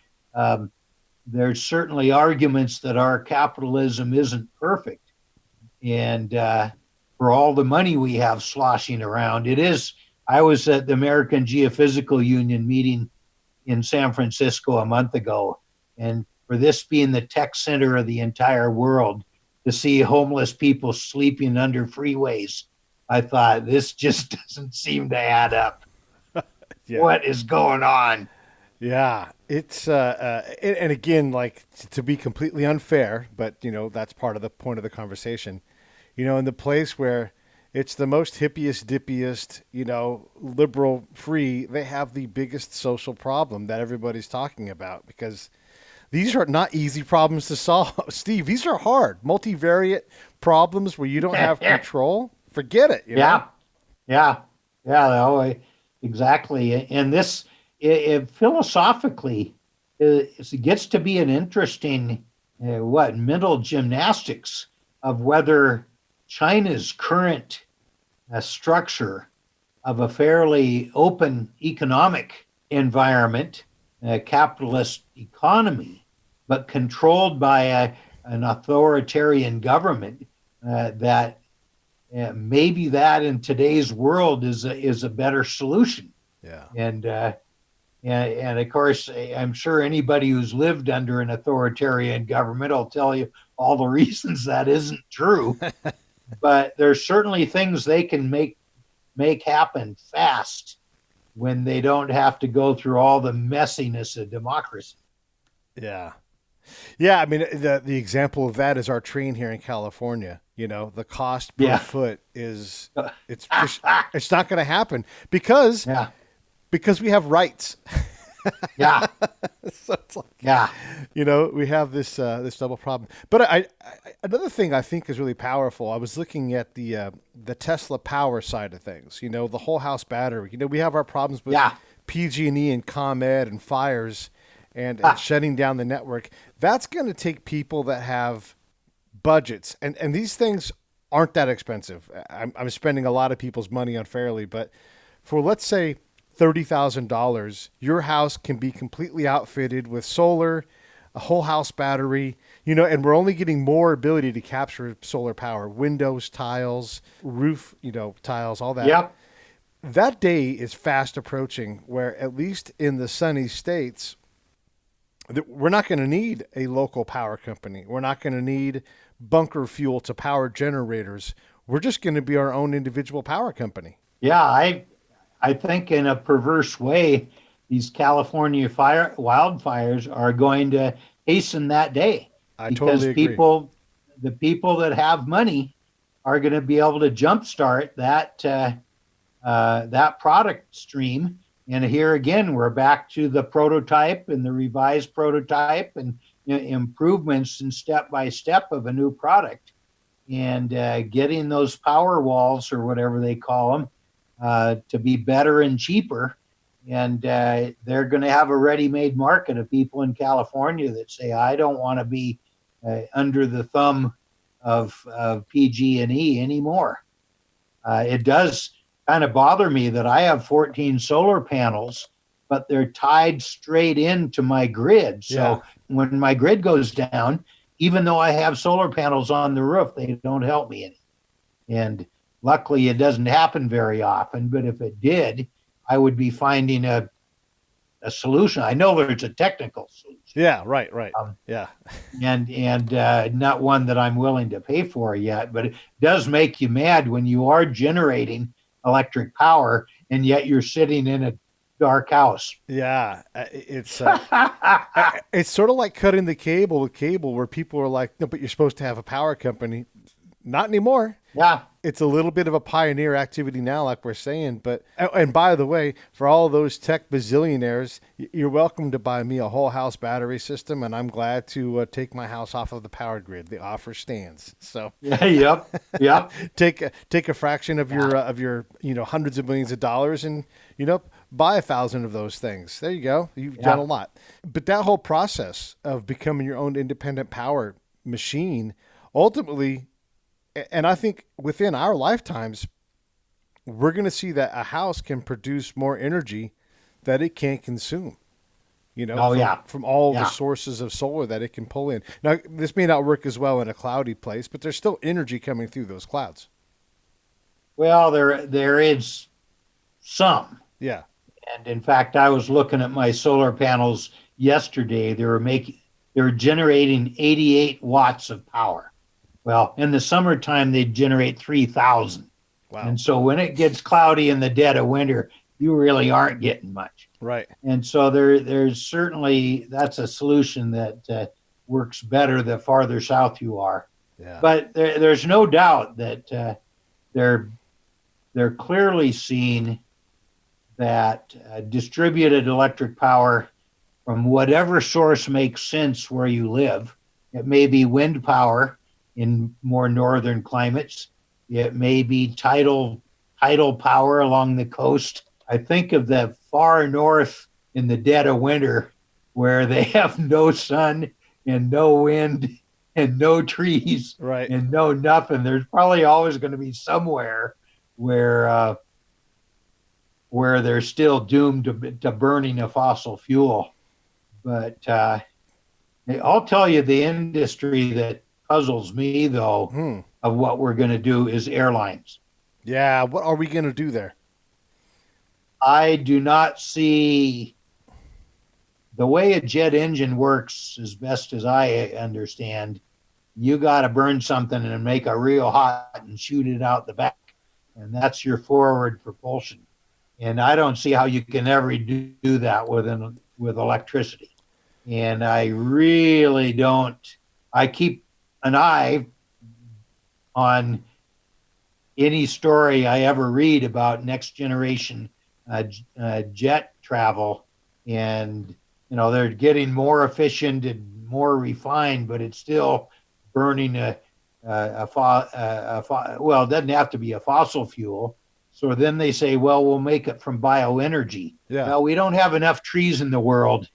there's certainly arguments that our capitalism isn't perfect. And for all the money we have sloshing around, it is. I was at the American Geophysical Union meeting in San Francisco a month ago, and for this being the tech center of the entire world, to see homeless people sleeping under freeways, I thought, this just doesn't seem to add up. Yeah. What is going on? Yeah, it's and again, like, to be completely unfair, but that's part of the point of the conversation. In the place where it's the most hippiest, dippiest, liberal free, they have the biggest social problem that everybody's talking about, because these are not easy problems to solve. Steve, these are hard, multivariate problems where you don't have control. Forget it. Yeah. No, exactly. And this, philosophically, it gets to be an interesting, mental gymnastics of whether China's current structure of a fairly open economic environment, a capitalist economy, but controlled by an authoritarian government, that maybe that in today's world is a better solution. Yeah. And of course, I'm sure anybody who's lived under an authoritarian government will tell you all the reasons that isn't true. But there's certainly things they can make happen fast when they don't have to go through all the messiness of democracy. Yeah. Yeah, I mean, the example of that is our train here in California. The cost per foot is it's not going to happen because because we have rights. Yeah. So it's like, Yeah. we have this double problem. But I another thing I think is really powerful. I was looking at the Tesla power side of things. The whole house battery. We have our problems with PG&E and ComEd and fires and shutting down the network. That's going to take people that have budgets, and these things aren't that expensive. I'm spending a lot of people's money unfairly, but for, let's say, $30,000, your house can be completely outfitted with solar, a whole house battery, and we're only getting more ability to capture solar power, windows, tiles, roof, tiles, all that. Yep. That day is fast approaching where, at least in the sunny states, we're not going to need a local power company. We're not going to need bunker fuel to power generators. We're just going to be our own individual power company. Yeah, I think in a perverse way, these California wildfires are going to hasten that day. I totally agree. The people that have money are going to be able to jumpstart that product stream. And here again, we're back to the prototype and the revised prototype and improvements and step by step of a new product, and getting those power walls, or whatever they call them, to be better and cheaper. And they're going to have a ready-made market of people in California that say, I don't want to be under the thumb of PG&E anymore. It does kind of bother me that I have 14 solar panels, but they're tied straight into my grid. So when my grid goes down, even though I have solar panels on the roof, they don't help me any. And luckily it doesn't happen very often, but if it did, I would be finding a solution. I know there's a technical solution. Yeah, right. And not one that I'm willing to pay for yet, but it does make you mad when you are generating electric power and yet you're sitting in a dark house. Yeah, it's it's sort of like cutting the cable with cable, where people are like, no, but you're supposed to have a power company. Not anymore. Yeah. It's a little bit of a pioneer activity now, like we're saying. But, and by the way, for all those tech bazillionaires, you're welcome to buy me a whole house battery system, and I'm glad to take my house off of the power grid. The offer stands. So yep. take a fraction of your hundreds of millions of dollars and buy 1,000 of those things. There you go. You've done a lot. But that whole process of becoming your own independent power machine, ultimately, and I think within our lifetimes, we're going to see that a house can produce more energy that it can't consume, from all the sources of solar that it can pull in. Now, this may not work as well in a cloudy place, but there's still energy coming through those clouds. Well, there is some. Yeah. And in fact, I was looking at my solar panels yesterday. They were generating 88 watts of power. Well, in the summertime, they generate 3,000. Wow. And so when it gets cloudy in the dead of winter, you really aren't getting much. Right. And so there's certainly, that's a solution that works better the farther south you are. Yeah. But there's no doubt that they're clearly seeing that distributed electric power from whatever source makes sense where you live. It may be wind power in more northern climates. It may be tidal power along the coast. I think of the far north in the dead of winter where they have no sun and no wind and no trees, right, and no nothing. There's probably always going to be somewhere where they're still doomed to burning a fossil fuel. But I'll tell you, the industry that puzzles me, though, of what we're going to do is airlines. Yeah, what are we going to do there? I do not see the way a jet engine works, as best as I understand. You got to burn something and make it real hot and shoot it out the back, and that's your forward propulsion. And I don't see how you can ever do that with electricity. And I really don't. I keep an eye on any story I ever read about next generation jet travel, and they're getting more efficient and more refined, but it's still burning well, it doesn't have to be a fossil fuel. So then they say, well, we'll make it from bioenergy. Yeah. Well, we don't have enough trees in the world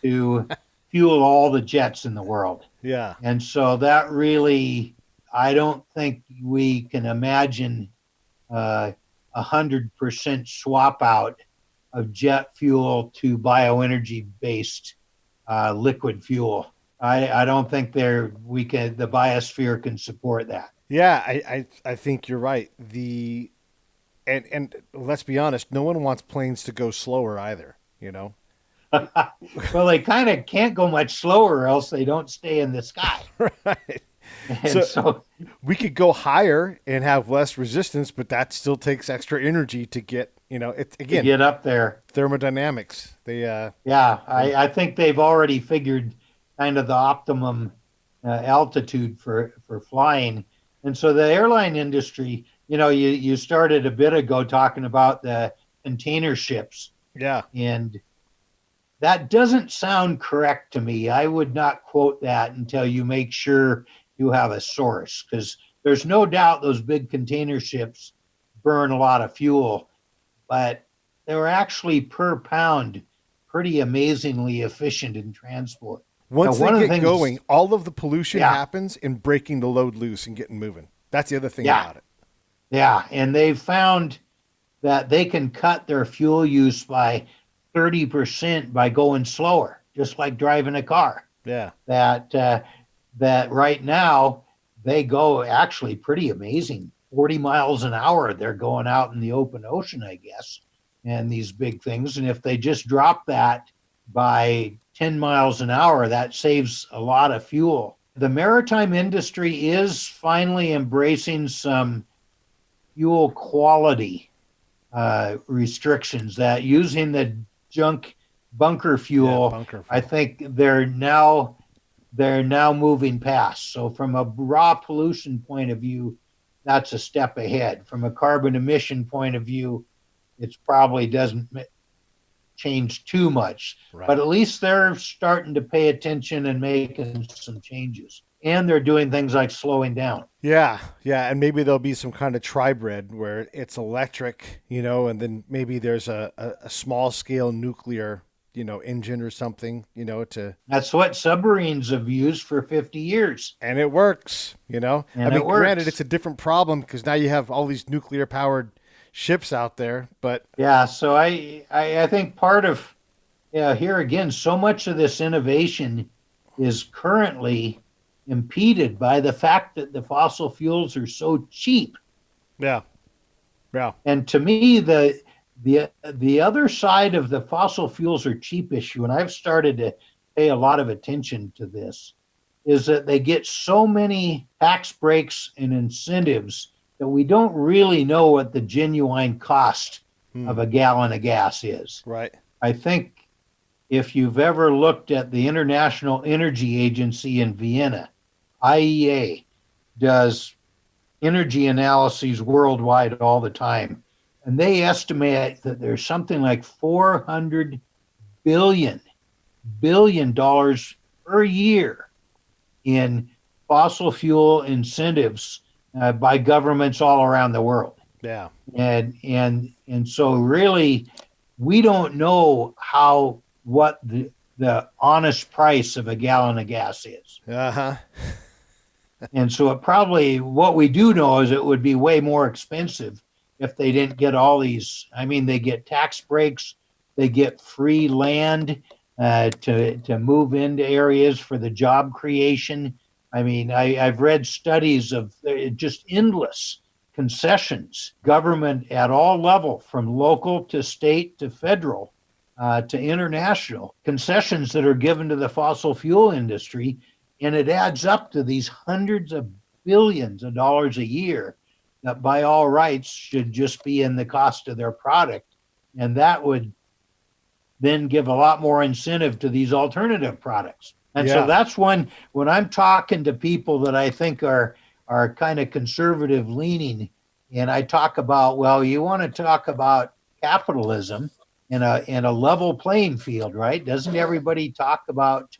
to fuel all the jets in the world. Yeah. And so that really, I don't think we can imagine 100% swap out of jet fuel to bioenergy based liquid fuel. I don't think the biosphere can support that. Yeah, I think you're right. And let's be honest, no one wants planes to go slower either, Well, they kind of can't go much slower, or else they don't stay in the sky. Right. And so we could go higher and have less resistance, but that still takes extra energy to get, it's again, to get up there. Thermodynamics. I think they've already figured kind of the optimum altitude for flying. And so the airline industry, you started a bit ago talking about the container ships. Yeah. And that doesn't sound correct to me. I would not quote that until you make sure you have a source, because there's no doubt those big container ships burn a lot of fuel, but they were actually per pound pretty amazingly efficient in transport. Once they get going, all of the pollution happens in breaking the load loose and getting moving. That's the other thing about it. Yeah, and they've found that they can cut their fuel use by 30% by going slower, just like driving a car. Yeah. That right now they go actually pretty amazing. 40 miles an hour they're going out in the open ocean, I guess, and these big things. And if they just drop that by 10 miles an hour, that saves a lot of fuel. The maritime industry is finally embracing some fuel quality restrictions, that using the junk bunker fuel, I think they're now moving past. So from a raw pollution point of view, that's a step ahead. From a carbon emission point of view, it probably doesn't change too much, but at least they're starting to pay attention and making some changes. And they're doing things like slowing down. Yeah. And maybe there'll be some kind of tribrid where it's electric, and then maybe there's a small scale nuclear, engine or something, to. That's what submarines have used for 50 years. And it works, And granted, it's a different problem because now you have all these nuclear powered ships out there, but. Yeah. So I think part of, here again, so much of this innovation is currently impeded by the fact that the fossil fuels are so cheap. Yeah. And to me, the other side of the fossil fuels are cheap issue, and I've started to pay a lot of attention to this, is that they get so many tax breaks and incentives that we don't really know what the genuine cost of a gallon of gas is. Right. I think if you've ever looked at the International Energy Agency in Vienna, IEA does energy analyses worldwide all the time. And they estimate that there's something like $400 billion per year in fossil fuel incentives by governments all around the world. Yeah. And so really, we don't know what the honest price of a gallon of gas is. Uh-huh. And so what we do know is it would be way more expensive if they didn't get all these. I mean, they get tax breaks, they get free land to move into areas for the job creation. I mean, I've read studies of just endless concessions, government at all level, from local to state to federal to international, concessions that are given to the fossil fuel industry. And it adds up to these hundreds of billions of dollars a year that by all rights should just be in the cost of their product. And that would then give a lot more incentive to these alternative products. And so that's when I'm talking to people that I think are kind of conservative leaning, and I talk about, well, you want to talk about capitalism in a level playing field, right? Doesn't everybody talk about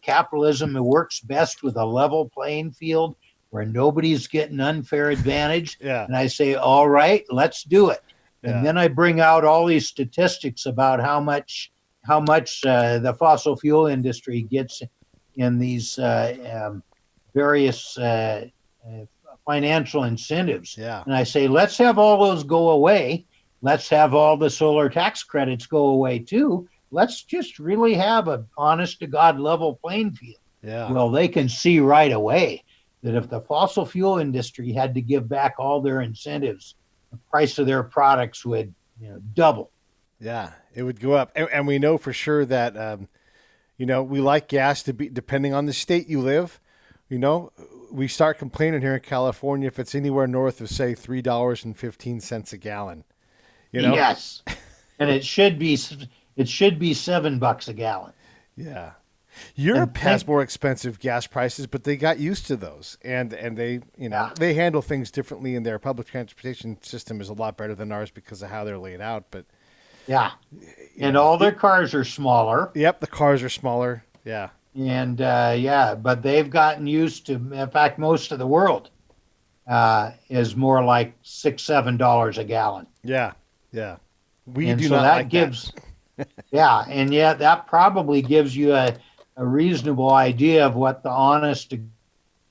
capitalism that works best with a level playing field where nobody's getting unfair advantage? Yeah. And I say, all right, let's do it. Yeah. And then I bring out all these statistics about how much the fossil fuel industry gets in these various financial incentives. Yeah. And I say, let's have all those go away. Let's have all the solar tax credits go away too. Let's just really have an honest to God level playing field. Yeah. Well, they can see right away that if the fossil fuel industry had to give back all their incentives, the price of their products would double. Yeah, it would go up. And we know for sure that, we like gas to be, depending on the state you live, we start complaining here in California if it's anywhere north of, say, $3.15 a gallon. Yes. And it should be $7 a gallon. Yeah. Europe has more expensive gas prices, but they got used to those, and they they handle things differently, and their public transportation system is a lot better than ours because of how they're laid out. But all their cars are smaller. Yep, the cars are smaller. Yeah, and but they've gotten used to. In fact, most of the world is more like $6-7 a gallon. Yeah, yeah. We and do so not that like gives, that. and yet that probably gives you a reasonable idea of what the honest to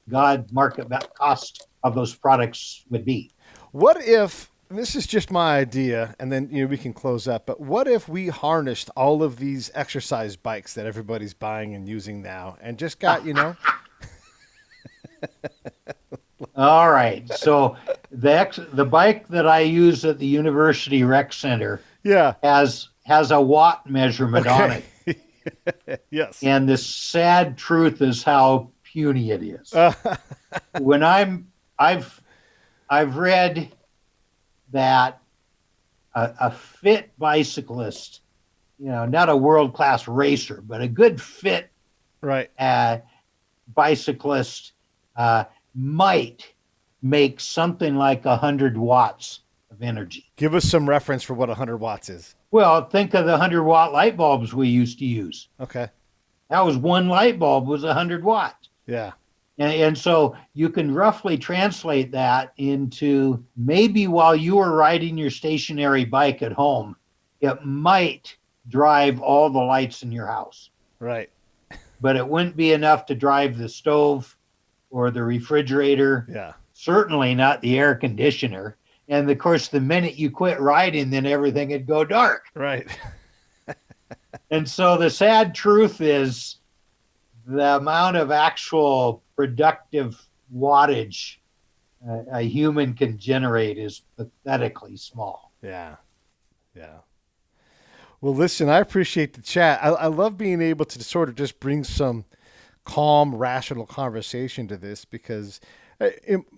God market cost of those products would be. What if, and this is just my idea, and then we can close up, but what if we harnessed all of these exercise bikes that everybody's buying and using now and just got, All right. So the bike that I use at the University Rec Center has a watt measurement on it. Yes. And the sad truth is how puny it is. When I've read that a fit bicyclist, not a world-class racer, but a good fit bicyclist might make something like 100 watts of energy. Give us some reference for what 100 watts is. Well, think of the 100-watt light bulbs we used to use. Okay. That was one light bulb was 100 watts. Yeah. And so you can roughly translate that into maybe while you were riding your stationary bike at home, it might drive all the lights in your house. Right. But it wouldn't be enough to drive the stove or the refrigerator. Yeah. Certainly not the air conditioner. And of course, the minute you quit riding, then everything would go dark. Right. And so the sad truth is the amount of actual productive wattage a human can generate is pathetically small. Yeah. Yeah. Well, listen, I appreciate the chat. I love being able to sort of just bring some calm, rational conversation to this because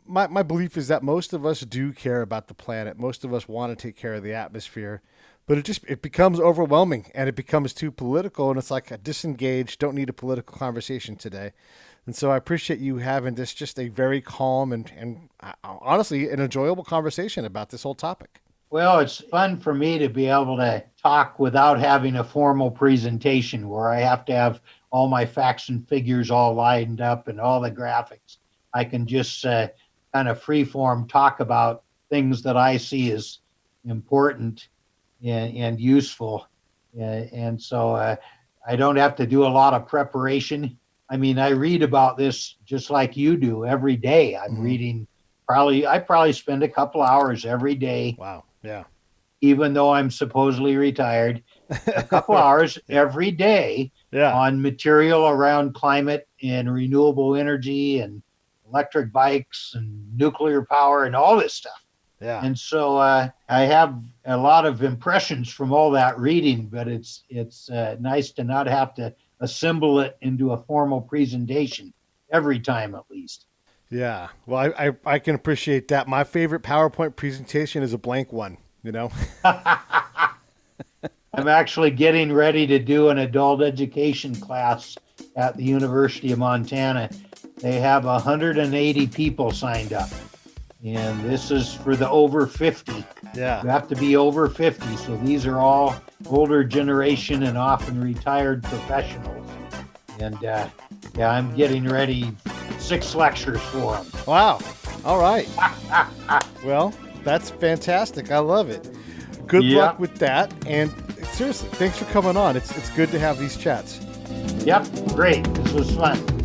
my belief is that most of us do care about the planet. Most of us want to take care of the atmosphere, but it becomes overwhelming and it becomes too political. And it's like a disengaged, don't need a political conversation today. And so I appreciate you having this, just a very calm and honestly, an enjoyable conversation about this whole topic. Well, it's fun for me to be able to talk without having a formal presentation where I have to have all my facts and figures all lined up and all the graphics. I can just kind of freeform talk about things that I see as important and useful. And so I don't have to do a lot of preparation. I mean, I read about this just like you do every day. I'm reading I probably spend a couple hours every day. Wow. Yeah. Even though I'm supposedly retired, a couple hours every day on material around climate and renewable energy and electric bikes and nuclear power and all this stuff. Yeah. And so I have a lot of impressions from all that reading, but it's nice to not have to assemble it into a formal presentation every time at least. Yeah. Well, I can appreciate that. My favorite PowerPoint presentation is a blank one, I'm actually getting ready to do an adult education class at the University of Montana. They have 180 people signed up. And this is for the over 50. Yeah. You have to be over 50. So these are all older generation and often retired professionals. And yeah, I'm getting ready 6 lectures for them. Wow. All right. Well, that's fantastic. I love it. Good luck with that. And seriously, thanks for coming on. It's good to have these chats. Yep, great. This was fun.